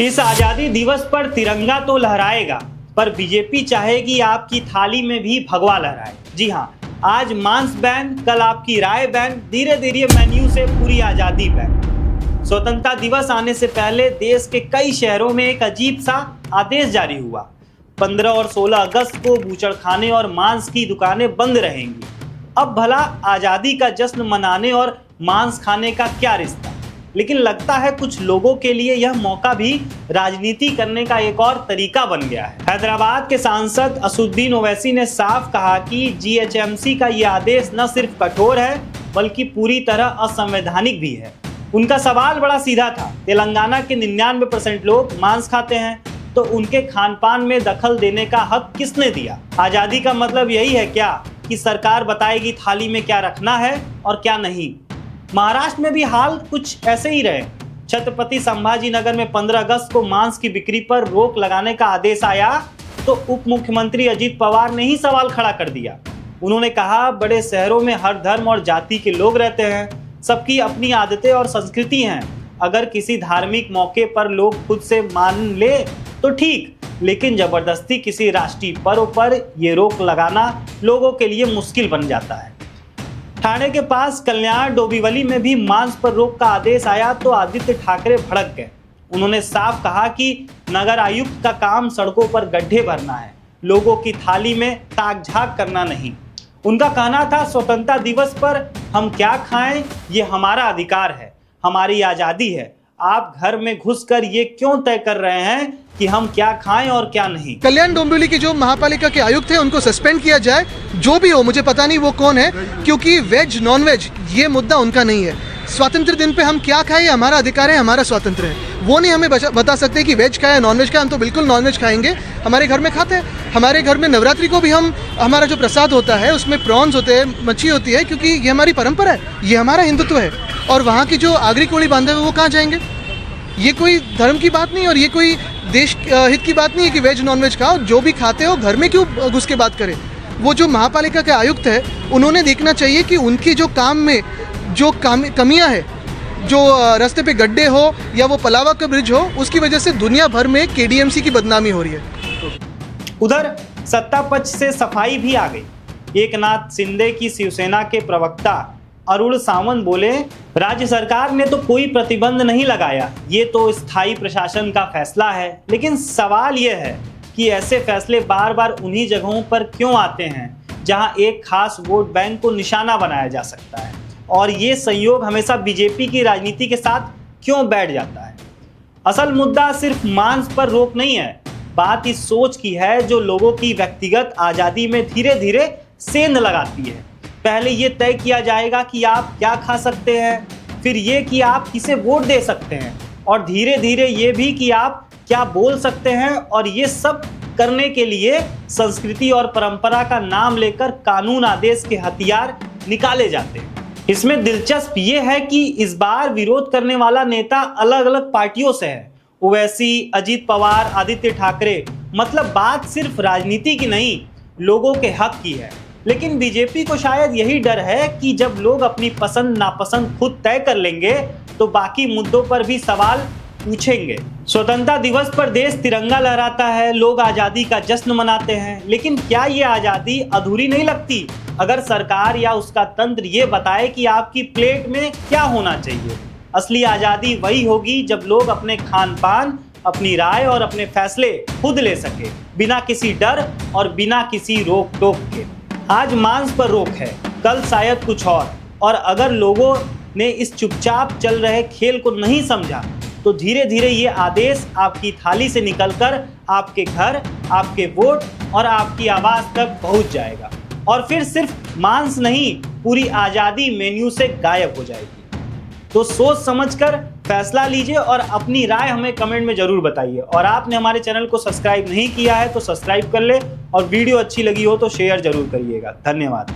इस आजादी दिवस पर तिरंगा तो लहराएगा, पर बीजेपी चाहेगी आपकी थाली में भी भगवा लहराए। जी हाँ, आज मांस बैन, कल आपकी राय बैन, धीरे धीरे मेन्यू से पूरी आजादी बैन। स्वतंत्रता दिवस आने से पहले देश के कई शहरों में एक अजीब सा आदेश जारी हुआ। 15 और 16 अगस्त को बूचड़खाने और मांस की दुकानें बंद रहेंगी। अब भला आजादी का जश्न मनाने और मांस खाने का क्या रिश्ता? लेकिन लगता है कुछ लोगों के लिए यह मौका भी राजनीति करने का एक और तरीका बन गया है। हैदराबाद के सांसद असदुद्दीन ओवैसी ने साफ कहा कि जीएचएमसी का यह आदेश न सिर्फ कठोर है बल्कि पूरी तरह असंवैधानिक भी है। उनका सवाल बड़ा सीधा था। तेलंगाना के 99% लोग मांस खाते हैं, तो उनके खान पान में दखल देने का हक किसने दिया? आजादी का मतलब यही है क्या कि सरकार बताएगी थाली में क्या रखना है और क्या नहीं? महाराष्ट्र में भी हाल कुछ ऐसे ही रहे। छत्रपति संभाजी नगर में 15 अगस्त को मांस की बिक्री पर रोक लगाने का आदेश आया तो उप मुख्यमंत्री अजित पवार ने ही सवाल खड़ा कर दिया। उन्होंने कहा, बड़े शहरों में हर धर्म और जाति के लोग रहते हैं, सबकी अपनी आदतें और संस्कृति हैं। अगर किसी धार्मिक मौके पर लोग खुद से मान ले तो ठीक, लेकिन जबरदस्ती किसी राष्ट्रीय पर्व पर ये रोक लगाना लोगों के लिए मुश्किल बन जाता है। ठाणे के पास कल्याण डोंबिवली में भी मांस पर रोक का आदेश आया तो आदित्य ठाकरे भड़क गए। उन्होंने साफ कहा कि नगर आयुक्त का काम सड़कों पर गड्ढे भरना है, लोगों की थाली में ताक झाक करना नहीं। उनका कहना था, स्वतंत्रता दिवस पर हम क्या खाएं ये हमारा अधिकार है, हमारी आज़ादी है। आप घर में घुसकर ये क्यों तय कर रहे हैं कि हम क्या खाएं और क्या नहीं? कल्याण डोंबिवली के जो महापालिका के आयुक्त हैं उनको सस्पेंड किया जाए, जो भी हो, मुझे पता नहीं वो कौन है, क्योंकि वेज नॉन वेज ये मुद्दा उनका नहीं है। स्वतंत्र दिन पे हम क्या खाएं ये हमारा अधिकार है, हमारा स्वातंत्र है। वो नहीं हमें बता सकते कि वेज खाएं नॉन वेज खाएं। हम तो बिल्कुल नॉन वेज खाएंगे, हमारे घर में खाते हैं। हमारे घर में नवरात्रि को भी हमारा जो प्रसाद होता है उसमें प्रॉन्स होते हैं, मच्छी होती है, क्योंकि ये हमारी परंपरा है, ये हमारा हिंदुत्व है। और वहाँ की जो आगरी कोड़ी बांधे हुए वो कहाँ जाएंगे? ये कोई धर्म की बात नहीं और ये कोई देश हित की बात नहीं है कि वेज नॉन वेज खाओ। जो भी खाते हो घर में क्यों घुस के बात करें? वो जो महापालिका के आयुक्त है उन्होंने देखना चाहिए कि उनकी जो काम में जो कमियां है, जो रास्ते पे गड्ढे हो या वो पलावा का ब्रिज हो, उसकी वजह से दुनिया भर में केडीएमसी की बदनामी हो रही है। उधर सत्ता पक्ष से सफाई भी आ गई। एकनाथ शिंदे की शिवसेना के प्रवक्ता अरुण सावंत बोले, राज्य सरकार ने तो कोई प्रतिबंध नहीं लगाया, ये तो स्थायी प्रशासन का फैसला है। लेकिन सवाल ये है कि ऐसे फैसले बार बार उन्हीं जगहों पर क्यों आते हैं जहां एक खास वोट बैंक को निशाना बनाया जा सकता है, और ये संयोग हमेशा बीजेपी की राजनीति के साथ क्यों बैठ जाता है? असल मुद्दा सिर्फ मांस पर रोक नहीं है, बात इस सोच की है जो लोगों की व्यक्तिगत आज़ादी में धीरे धीरे सेंध लगाती है। पहले ये तय किया जाएगा कि आप क्या खा सकते हैं, फिर ये कि आप किसे वोट दे सकते हैं, और धीरे धीरे ये भी कि आप क्या बोल सकते हैं। और ये सब करने के लिए संस्कृति और परंपरा का नाम लेकर कानून आदेश के हथियार निकाले जाते हैं। इसमें दिलचस्प ये है कि इस बार विरोध करने वाला नेता अलग अलग पार्टियों से है। ओवैसी, अजित पवार, आदित्य ठाकरे। मतलब बात सिर्फ राजनीति की नहीं, लोगों के हक की है। लेकिन बीजेपी को शायद यही डर है कि जब लोग अपनी पसंद नापसंद खुद तय कर लेंगे तो बाकी मुद्दों पर भी सवाल पूछेंगे। स्वतंत्रता दिवस पर देश तिरंगा लहराता है, लोग आज़ादी का जश्न मनाते हैं, लेकिन क्या ये आज़ादी अधूरी नहीं लगती अगर सरकार या उसका तंत्र ये बताए कि आपकी प्लेट में क्या होना चाहिए? असली आज़ादी वही होगी जब लोग अपने खान पान, अपनी राय और अपने फैसले खुद ले सके, बिना किसी डर और बिना किसी रोक टोक के। आज मांस पर रोक है, कल शायद कुछ और अगर लोगों ने इस चुपचाप चल रहे खेल को नहीं समझा तो धीरे धीरे ये आदेश आपकी थाली से निकलकर आपके घर, आपके वोट और आपकी आवाज़ तक पहुंच जाएगा, और फिर सिर्फ मांस नहीं, पूरी आज़ादी मेन्यू से गायब हो जाएगी। तो सोच समझकर फैसला लीजिए और अपनी राय हमें कमेंट में जरूर बताइए। और आपने हमारे चैनल को सब्सक्राइब नहीं किया है तो सब्सक्राइब कर ले, और वीडियो अच्छी लगी हो तो शेयर जरूर करिएगा। धन्यवाद।